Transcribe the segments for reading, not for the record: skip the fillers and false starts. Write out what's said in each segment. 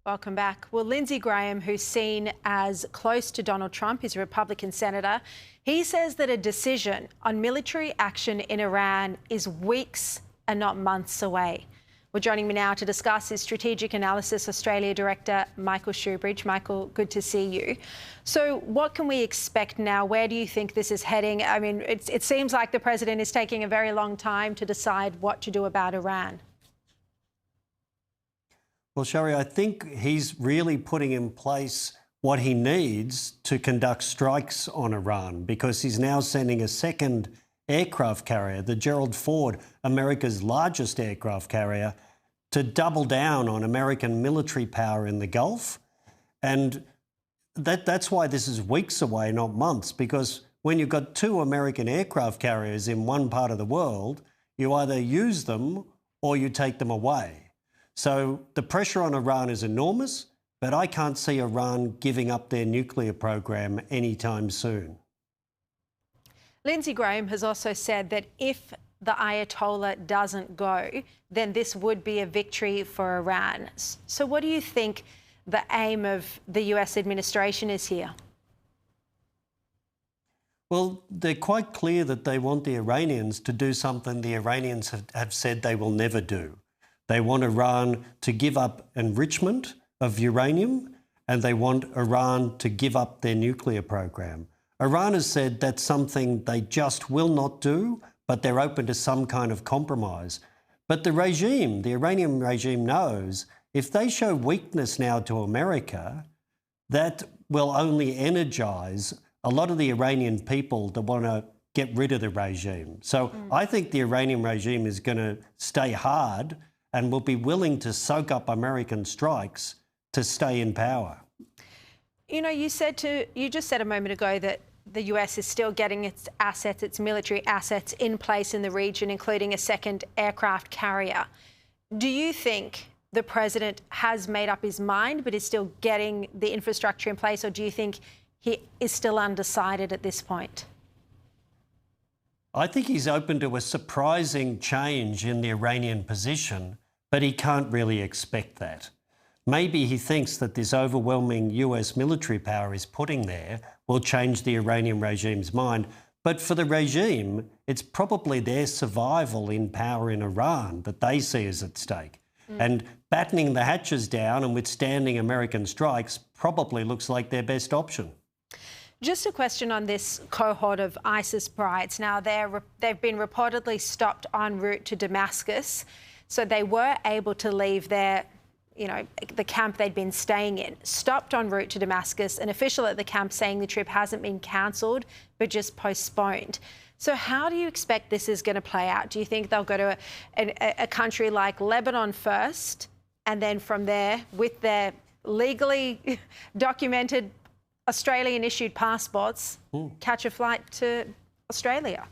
Welcome back. Well, Lindsey Graham, who's seen as close to Donald Trump, is a Republican senator. He says that a decision on military action in Iran is weeks and not months away. Well, joining me now to discuss is Strategic Analysis Australia Director Michael Shoebridge. Michael, good to see you. So what can we expect now? Where do you think this is heading? I mean, it seems like the president is taking a very long time to decide what to do about Iran. Well, Sharri, I think he's really putting in place what he needs to conduct strikes on Iran, because he's now sending a second aircraft carrier, the Gerald Ford, America's largest aircraft carrier, to double down on American military power in the Gulf. And that's why this is weeks away, not months, because when you've got two American aircraft carriers in one part of the world, you either use them or you take them away. So the pressure on Iran is enormous, but I can't see Iran giving up their nuclear program anytime soon. Lindsey Graham has also said that if the Ayatollah doesn't go, then this would be a victory for Iran. So what do you think the aim of the US administration is here? Well, they're quite clear that they want the Iranians to do something the Iranians have said they will never do. They want Iran to give up enrichment of uranium, and they want Iran to give up their nuclear program. Iran has said that's something they just will not do, but they're open to some kind of compromise. But the regime, the Iranian regime, knows if they show weakness now to America, that will only energise a lot of the Iranian people that want to get rid of the regime. So I think the Iranian regime is going to stay hard and will be willing to soak up American strikes to stay in power. You know, you just said a moment ago that the US is still getting its assets, its military assets in place in the region, including a second aircraft carrier. Do you think the president has made up his mind but is still getting the infrastructure in place, or do you think he is still undecided at this point? I think he's open to a surprising change in the Iranian position, but he can't really expect that. Maybe he thinks that this overwhelming US military power he's putting there will change the Iranian regime's mind. But for the regime, it's probably their survival in power in Iran that they see as at stake. And battening the hatches down and withstanding American strikes probably looks like their best option. Just a question on this cohort of ISIS brides. Now, they've been reportedly stopped en route to Damascus, so they were able to leave the camp they'd been staying in. Stopped en route to Damascus, an official at the camp saying the trip hasn't been cancelled, but just postponed. So how do you expect this is going to play out? Do you think they'll go to a country like Lebanon first, and then from there, with their legally documented Australian-issued passports, catch a flight to Australia?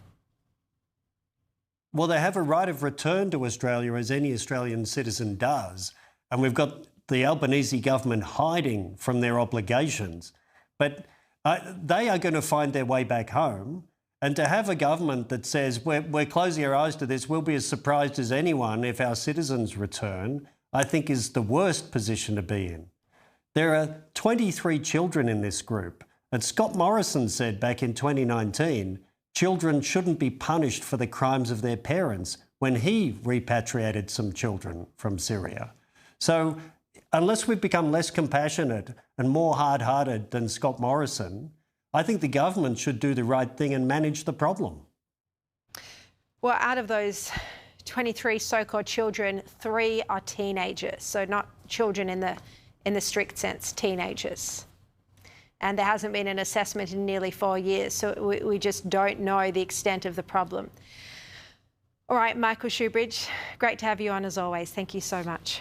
Well, they have a right of return to Australia, as any Australian citizen does. And we've got the Albanese government hiding from their obligations. But they are going to find their way back home. And to have a government that says, we're closing our eyes to this, we'll be as surprised as anyone if our citizens return, I think is the worst position to be in. There are 23 children in this group. And Scott Morrison said back in 2019, children shouldn't be punished for the crimes of their parents when he repatriated some children from Syria. So unless we've become less compassionate and more hard-hearted than Scott Morrison, I think the government should do the right thing and manage the problem. Well, out of those 23 so-called children, 3 are teenagers, so not children in the strict sense, teenagers. And there hasn't been an assessment in nearly 4 years, so we just don't know the extent of the problem. All right, Michael Shoebridge, great to have you on as always. Thank you so much.